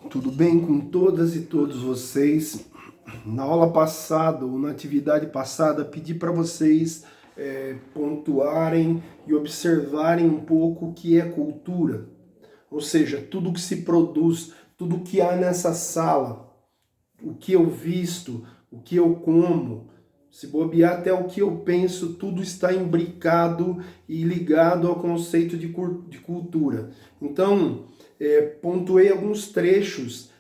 Tudo bem com todas e todos vocês? Na aula passada, ou na atividade passada, pedi para vocês pontuarem e observarem um pouco o que é cultura. Ou seja, tudo que se produz, tudo que há nessa sala, o que eu visto, o que eu como, se bobear até o que eu penso, tudo está imbricado e ligado ao conceito de cultura. Então, pontuei alguns trechos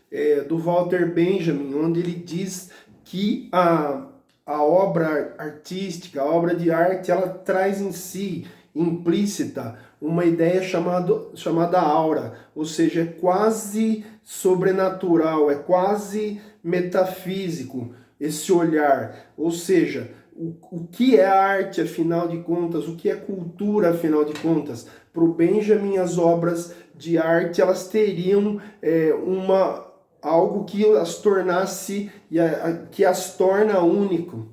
do Walter Benjamin, onde ele diz que a obra artística, a obra de arte, ela traz em si, implícita, uma ideia chamada aura, ou seja, é quase sobrenatural, é quase metafísico esse olhar, ou seja, o que é arte, afinal de contas, o que é cultura, afinal de contas. Para o Benjamin, as obras de arte, elas teriam algo que as tornasse, que as torna único.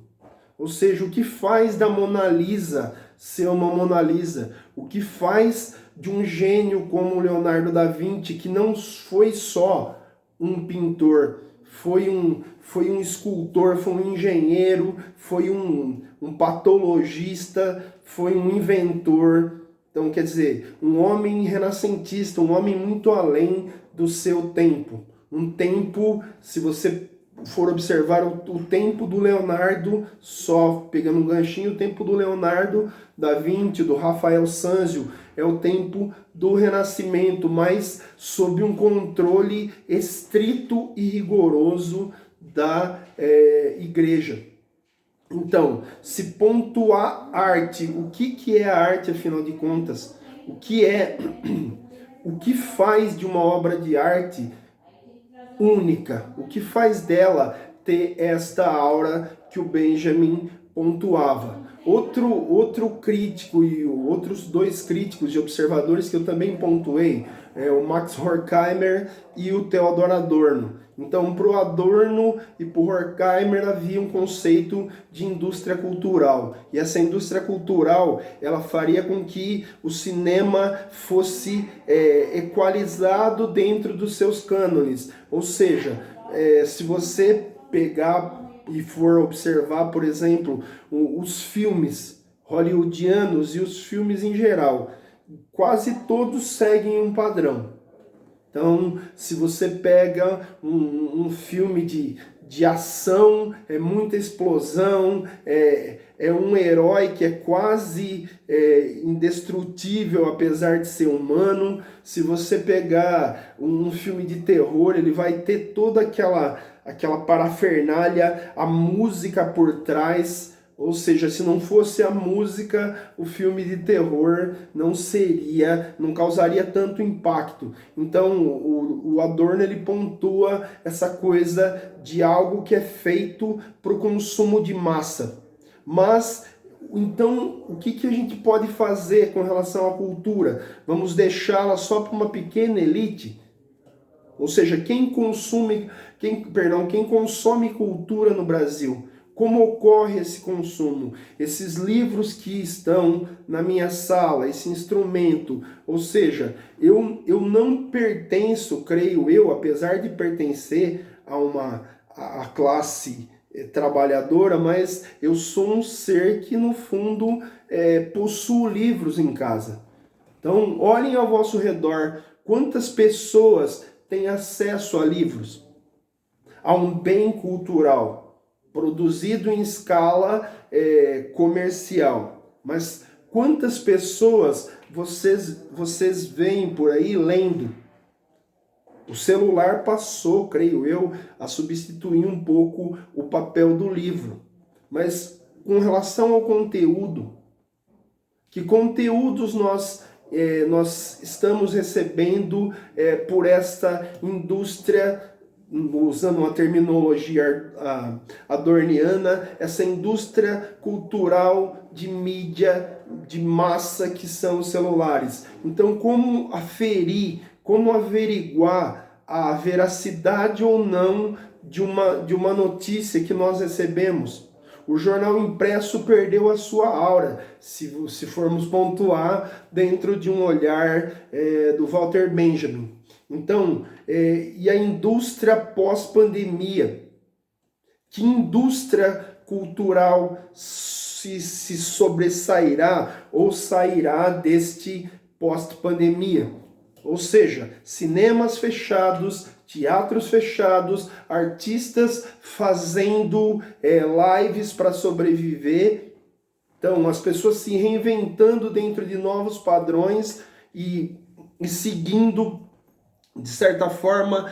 Ou seja, o que faz da Mona Lisa ser uma Mona Lisa? O que faz de um gênio como Leonardo da Vinci, que não foi só um pintor, foi um escultor, foi um engenheiro, foi um patologista, foi um inventor. Então, quer dizer, um homem renascentista, um homem muito além do seu tempo. Um tempo, se você for observar o tempo do Leonardo, só pegando um ganchinho, o tempo do Leonardo da Vinci, do Rafael Sanzio, é o tempo do Renascimento, mas sob um controle estrito e rigoroso da igreja. Então, se pontuar arte, o que é a arte, afinal de contas? O que faz de uma obra de arte única? O que faz dela ter esta aura que o Benjamin pontuava? Outro crítico e outros dois críticos e observadores que eu também pontuei, o Max Horkheimer e o Theodor Adorno. Então, para o Adorno e para o Horkheimer havia um conceito de indústria cultural. E essa indústria cultural, ela faria com que o cinema fosse equalizado dentro dos seus cânones. Ou seja, se você pegar e for observar, por exemplo, os filmes hollywoodianos e os filmes em geral, quase todos seguem um padrão. Então, se você pega um filme de ação, é muita explosão, é um herói que é quase indestrutível, apesar de ser humano. Se você pegar um filme de terror, ele vai ter toda aquela parafernália, a música por trás. Ou seja, se não fosse a música, o filme de terror não causaria tanto impacto. Então, o Adorno, ele pontua essa coisa de algo que é feito para o consumo de massa. Mas, então, o que a gente pode fazer com relação à cultura? Vamos deixá-la só para uma pequena elite? Ou seja, quem consome cultura no Brasil? Como ocorre esse consumo? Esses livros que estão na minha sala, esse instrumento, ou seja, eu não pertenço, creio eu, apesar de pertencer a classe trabalhadora, mas eu sou um ser que, no fundo, possuo livros em casa. Então, olhem ao vosso redor, quantas pessoas têm acesso a livros, a um bem cultural produzido em escala comercial. Mas quantas pessoas vocês veem por aí lendo? O celular passou, creio eu, a substituir um pouco o papel do livro. Mas com relação ao conteúdo, que conteúdos nós estamos recebendo por esta indústria, usando uma terminologia adorniana, essa indústria cultural de mídia, de massa que são os celulares. Então, como averiguar a veracidade ou não de uma notícia que nós recebemos? O jornal impresso perdeu a sua aura, se formos pontuar dentro de um olhar do Walter Benjamin. Então, e a indústria pós-pandemia? Que indústria cultural se sobressairá ou sairá deste pós-pandemia? Ou seja, cinemas fechados, teatros fechados, artistas fazendo lives para sobreviver. Então, as pessoas se reinventando dentro de novos padrões e seguindo, de certa forma,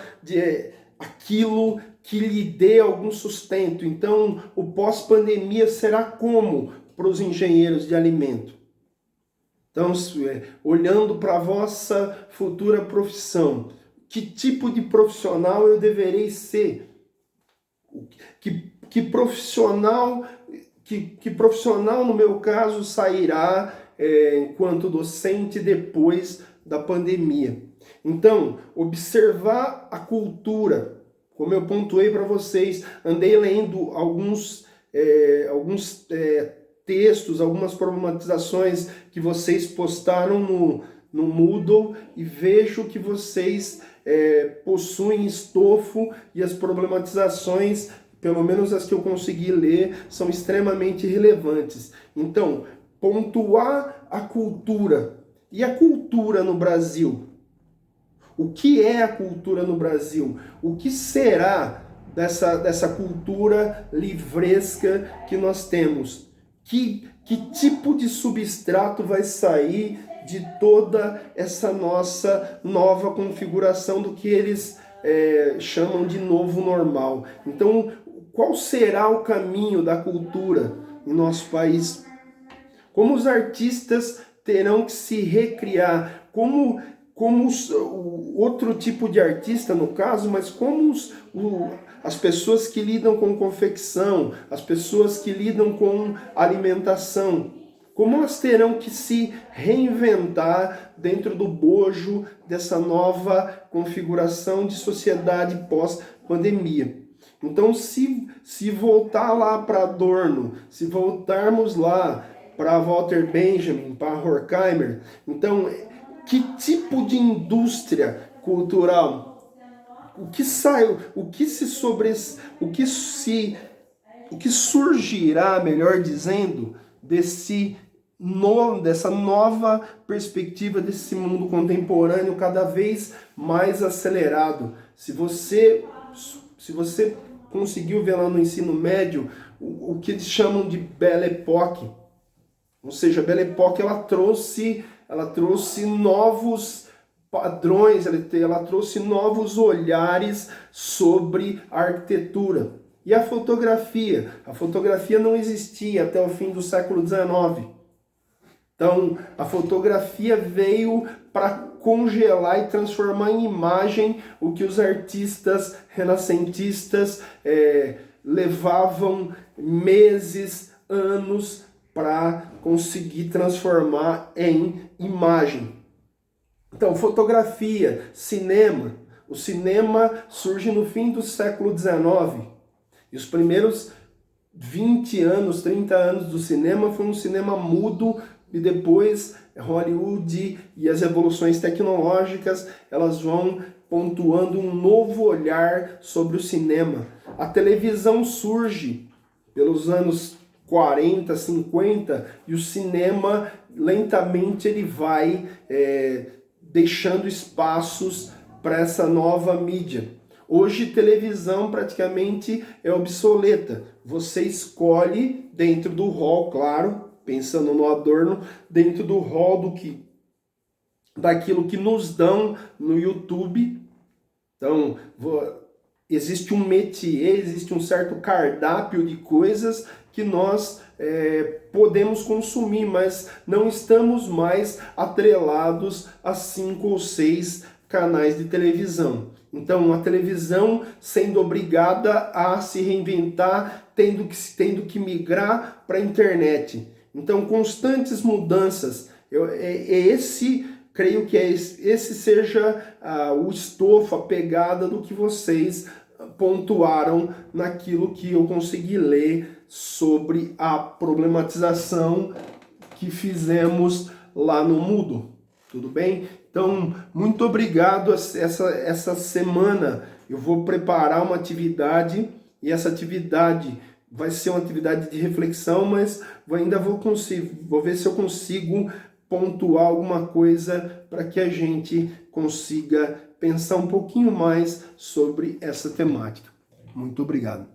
aquilo que lhe dê algum sustento. Então, o pós-pandemia será como para os engenheiros de alimento? Então, olhando para a vossa futura profissão, que tipo de profissional eu deverei ser? Que profissional, que profissional, no meu caso, sairá enquanto docente depois da pandemia? Então, observar a cultura, como eu pontuei para vocês, andei lendo alguns textos, algumas problematizações que vocês postaram no Moodle e vejo que vocês possuem estofo e as problematizações, pelo menos as que eu consegui ler, são extremamente relevantes. Então, pontuar a cultura. E a cultura no Brasil? O que é a cultura no Brasil? O que será dessa cultura livresca que nós temos? Que tipo de substrato vai sair de toda essa nossa nova configuração do que eles chamam de novo normal? Então, qual será o caminho da cultura em nosso país? Como os artistas terão que se recriar? Como outro tipo de artista, no caso, mas como as pessoas que lidam com confecção, as pessoas que lidam com alimentação, como elas terão que se reinventar dentro do bojo dessa nova configuração de sociedade pós-pandemia. Então, se voltar lá para Adorno, se voltarmos lá para Walter Benjamin, para Horkheimer, então, que tipo de indústria cultural? O que surgirá, melhor dizendo, dessa nova perspectiva desse mundo contemporâneo cada vez mais acelerado? Se você conseguiu ver lá no ensino médio o que eles chamam de Belle Époque, ou seja, a Belle Époque ela trouxe novos padrões, ela trouxe novos olhares sobre a arquitetura. E a fotografia? A fotografia não existia até o fim do século XIX. Então, a fotografia veio para congelar e transformar em imagem o que os artistas renascentistas levavam meses, anos para conseguir transformar em imagem. Então, fotografia, cinema. O cinema surge no fim do século XIX. E os primeiros 20 anos, 30 anos do cinema foi um cinema mudo, e depois Hollywood e as evoluções tecnológicas, elas vão pontuando um novo olhar sobre o cinema. A televisão surge pelos anos 40, 50, e o cinema lentamente ele vai deixando espaços para essa nova mídia. Hoje televisão praticamente é obsoleta. Você escolhe dentro do hall, claro, pensando no Adorno, dentro do hall daquilo que nos dão no YouTube. Então, existe um métier, existe um certo cardápio de coisas que nós podemos consumir, mas não estamos mais atrelados a 5 ou 6 canais de televisão. Então, a televisão sendo obrigada a se reinventar, tendo que migrar para a internet. Então, constantes mudanças. Creio que esse seja o estofo, a pegada do que vocês pontuaram naquilo que eu consegui ler sobre a problematização que fizemos lá no Moodle. Tudo bem? Então, muito obrigado. Essa semana eu vou preparar uma atividade e essa atividade vai ser uma atividade de reflexão, mas ainda vou ver se eu consigo pontuar alguma coisa para que a gente consiga pensar um pouquinho mais sobre essa temática. Muito obrigado.